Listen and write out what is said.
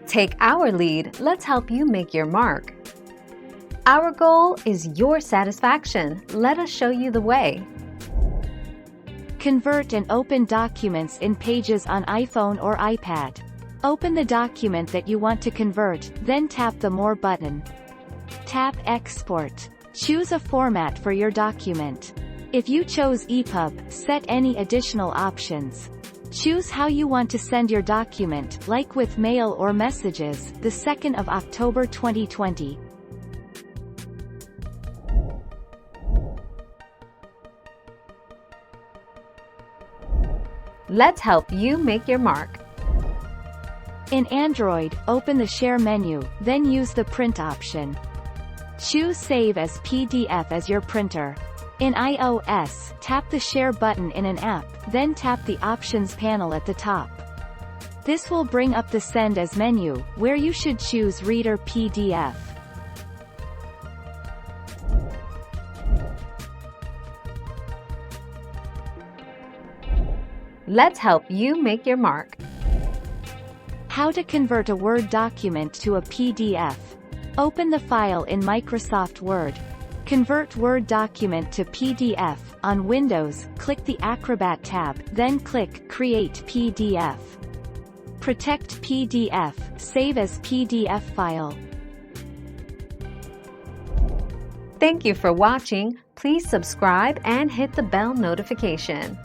Take our lead, let's help you make your mark. Our goal is your satisfaction. Let us show you the way. Convert and open documents in Pages on iPhone or iPad. Open the document that you want to convert, then tap the More button. Tap Export. Choose a format for your document. If you chose EPUB, set any additional options. Choose how you want to send your document, like with mail or messages. The 2nd of October 2020. Let's help you make your mark. In Android, open the Share menu, then use the Print option. Choose Save as PDF as your printer. In iOS, tap the Share button in an app, then tap the Options panel at the top. This will bring up the Send as menu, where you should choose Reader PDF. Let's help you make your mark. How to convert a Word document to a PDF. Open the file in Microsoft Word. Convert Word document to PDF. On Windows, click the Acrobat tab, then click Create PDF. Protect PDF, save as PDF file. Thank you for watching. Please subscribe and hit the bell notification.